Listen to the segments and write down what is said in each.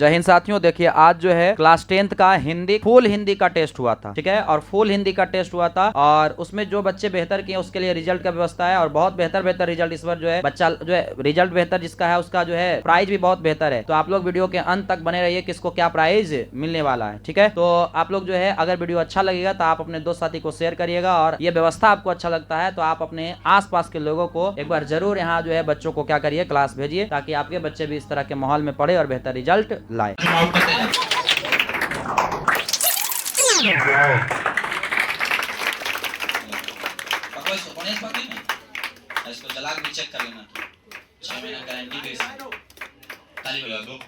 जय हिंद साथियों, देखिए आज जो है क्लास 10th का हिंदी फुल हिंदी का टेस्ट हुआ था, ठीक है। और फुल हिंदी का टेस्ट हुआ था और उसमें जो बच्चे बेहतर किए उसके लिए रिजल्ट का व्यवस्था है और बहुत बेहतर रिजल्ट इस बार जो है बच्चा जो है रिजल्ट बेहतर जिसका है उसका जो है प्राइज भी बहुत बेहतर है। तो आप लोग वीडियो के अंत तक बने रहिए किसको क्या प्राइज मिलने वाला है, ठीक है। तो आप लोग जो है अगर वीडियो अच्छा लगेगा तो आप अपने दोस्त साथी को शेयर करिएगा और ये व्यवस्था आपको अच्छा लगता है तो आप अपने आसपास के लोगों को एक बार जरूर यहाँ जो है बच्चों को क्या करिए क्लास भेजिए ताकि आपके बच्चे भी इस तरह के माहौल में पढ़े और बेहतर रिजल्ट लाए। इसको चला के चेक कर लेना, 6 महीना गारंटी के साथ। ताली बजा दो।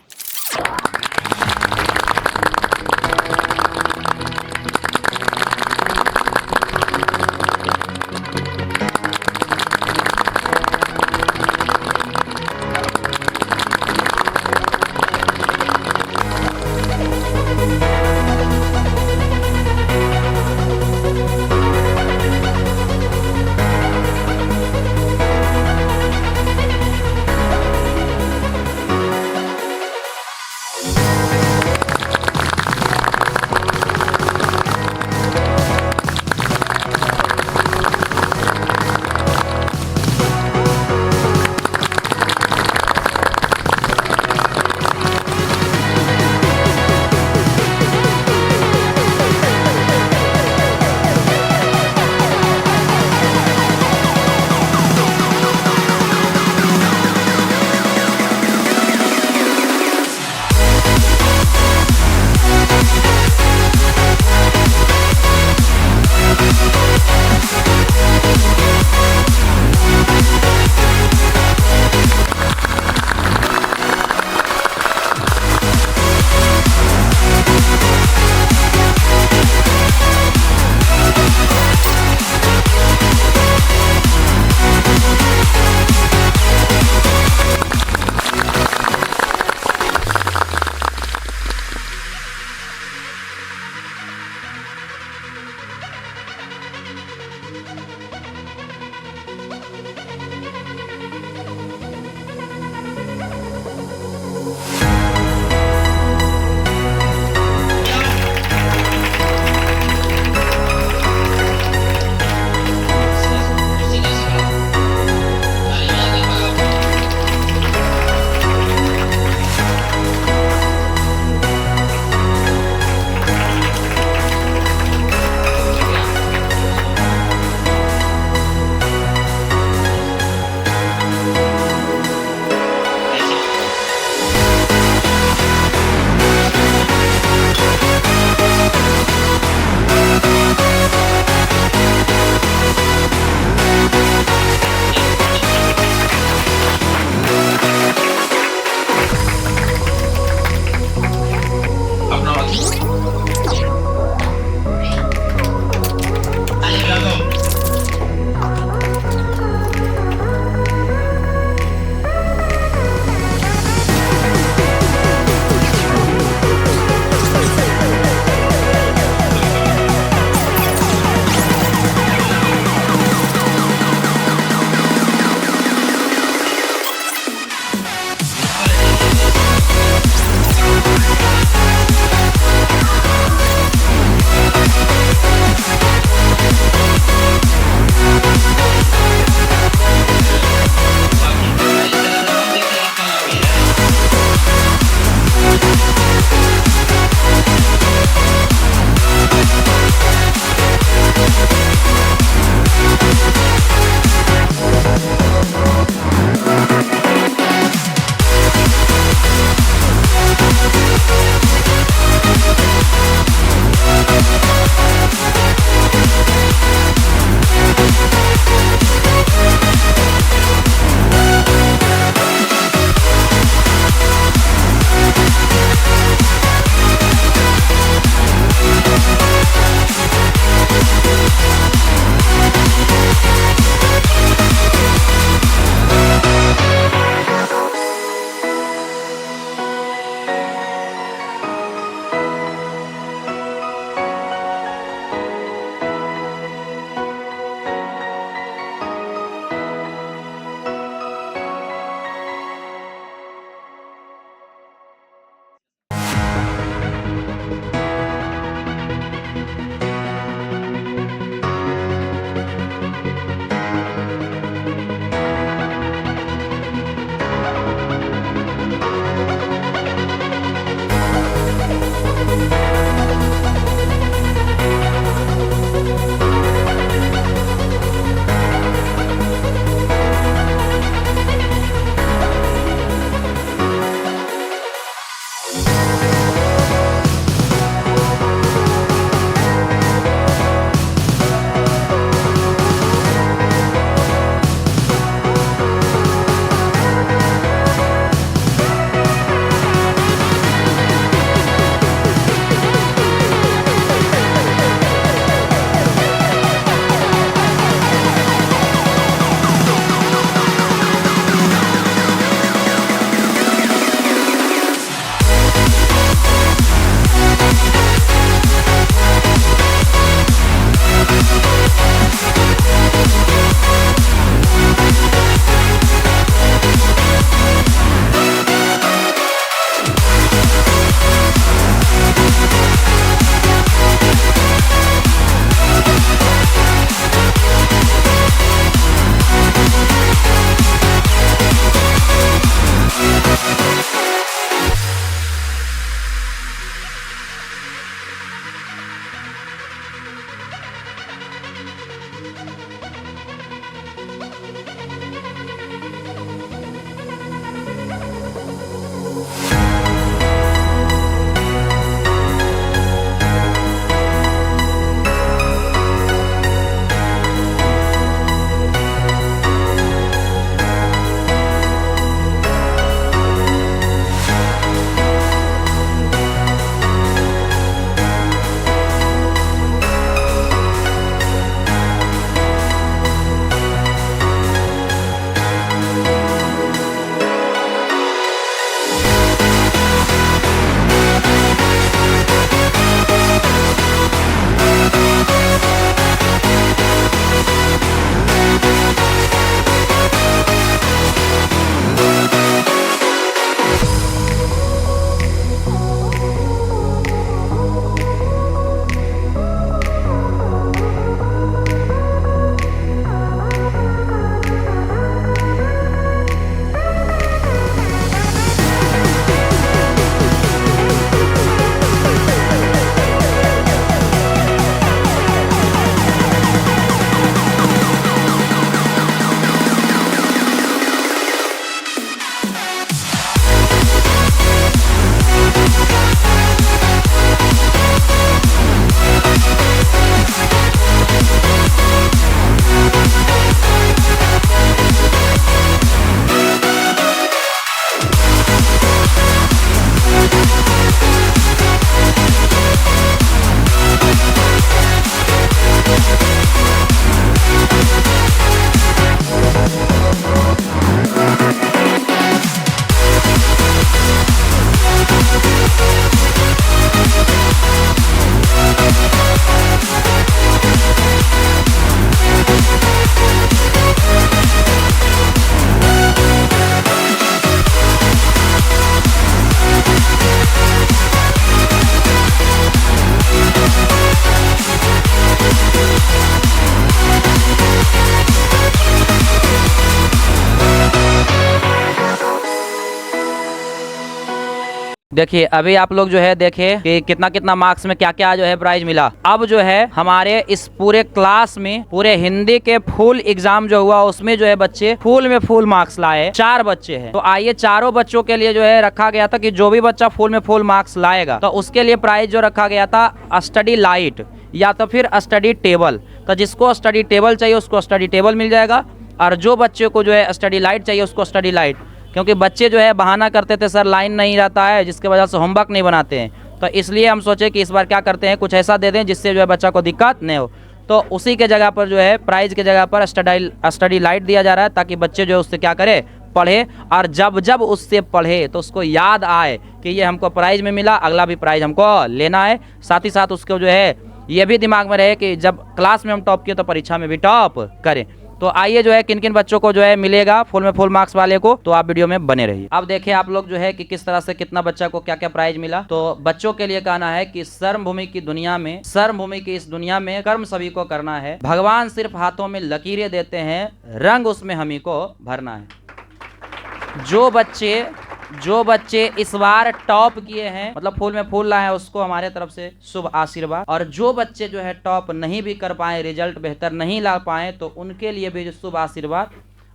देखिए अभी आप लोग जो है देखे कि कितना कितना मार्क्स में क्या क्या जो है प्राइज मिला। अब जो है हमारे इस पूरे क्लास में पूरे हिंदी के फुल एग्जाम जो हुआ उसमें जो है बच्चे फुल में फुल मार्क्स लाए। 4 बच्चे हैं, तो आइए चारों बच्चों के लिए जो है रखा गया था कि जो भी बच्चा फुल में फुल मार्क्स लाएगा तो उसके लिए प्राइज जो रखा गया था स्टडी लाइट या तो फिर स्टडी टेबल। तो जिसको स्टडी टेबल चाहिए उसको स्टडी टेबल मिल जाएगा, और जो बच्चे को जो है स्टडी लाइट चाहिए उसको स्टडी लाइट। क्योंकि बच्चे जो है बहाना करते थे सर लाइन नहीं रहता है, जिसके वजह से होमवर्क नहीं बनाते हैं, तो इसलिए हम सोचे कि इस बार क्या करते हैं कुछ ऐसा दे दें जिससे जो है बच्चा को दिक्कत नहीं हो। तो उसी के जगह पर जो है प्राइज के जगह पर स्टडी लाइट दिया जा रहा है, ताकि बच्चे जो है उससे क्या करे पढ़े, और जब जब उससे पढ़े तो उसको याद आए कि ये हमको प्राइज में मिला, अगला भी प्राइज हमको लेना है। साथ ही साथ उसको जो है ये भी दिमाग में रहे कि जब क्लास में हम टॉप किए तो परीक्षा में भी टॉप करें। तो आइए जो है किन किन बच्चों को जो है मिलेगा फुल में फुल मार्क्स वाले को, तो आप वीडियो में बने रहिए। अब देखिए आप लोग जो है कि किस तरह से कितना बच्चा को क्या क्या प्राइज मिला। तो बच्चों के लिए कहना है कि सर्व भूमि की दुनिया में, सर्व भूमि की इस दुनिया में कर्म सभी को करना है। भगवान सिर्फ हाथों में लकीरें देते हैं, रंग उसमें हम ही को भरना है। जो बच्चे इस बार टॉप किए हैं, मतलब फुल में फुल लाए हैं, उसको हमारे तरफ से शुभ आशीर्वाद। और जो बच्चे जो है टॉप नहीं भी कर पाए, रिजल्ट बेहतर नहीं ला पाए, तो उनके लिए भी जो शुभ आशीर्वाद।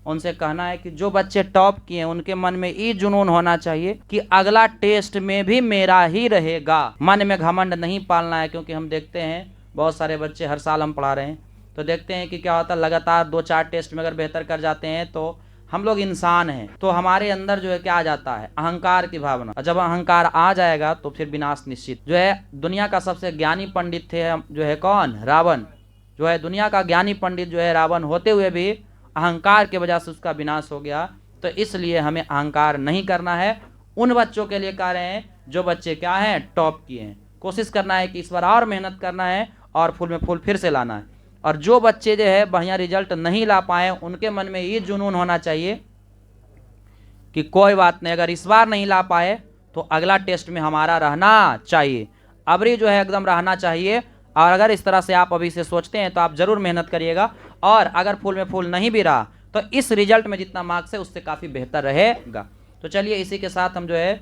उनसे कहना है कि जो बच्चे टॉप किए हैं उनके मन में ये जुनून होना चाहिए कि अगला टेस्ट में भी मेरा ही रहेगा। मन में घमंड नहीं पालना है, क्योंकि हम देखते हैं बहुत सारे बच्चे हर साल हम पढ़ा रहे हैं तो देखते हैं कि क्या होता है, लगातार 2-4 टेस्ट में अगर बेहतर कर जाते हैं तो हम लोग इंसान हैं, तो हमारे अंदर जो है क्या आ जाता है अहंकार की भावना। और जब अहंकार आ जाएगा तो फिर विनाश निश्चित। जो है दुनिया का सबसे ज्ञानी पंडित थे जो है कौन, रावण। जो है दुनिया का ज्ञानी पंडित जो है रावण होते हुए भी अहंकार की वजह से उसका विनाश हो गया। तो इसलिए हमें अहंकार नहीं करना है। उन बच्चों के लिए कह रहे हैं जो बच्चे क्या हैं टॉप किए हैं, कोशिश करना है कि इस बार और मेहनत करना है और फुल में फुल फिर से लाना है। और जो बच्चे जो है बढ़िया रिजल्ट नहीं ला पाए उनके मन में ये जुनून होना चाहिए कि कोई बात नहीं, अगर इस बार नहीं ला पाए तो अगला टेस्ट में हमारा रहना चाहिए, अबरी जो है एकदम रहना चाहिए। और अगर इस तरह से आप अभी से सोचते हैं तो आप जरूर मेहनत करिएगा, और अगर फुल में फुल नहीं भी रहा तो इस रिजल्ट में जितना मार्क्स है उससे काफ़ी बेहतर रहेगा। तो चलिए इसी के साथ हम जो है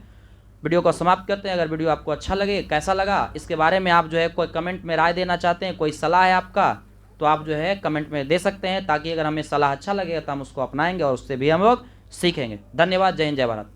वीडियो को समाप्त करते हैं। अगर वीडियो आपको अच्छा लगे, कैसा लगा इसके बारे में आप जो है कोई कमेंट में राय देना चाहते हैं, कोई सलाह है आपका, तो आप जो है कमेंट में दे सकते हैं, ताकि अगर हमें सलाह अच्छा लगेगा तो हम उसको अपनाएंगे और उससे भी हम लोग सीखेंगे। धन्यवाद। जय हिंद, जय भारत।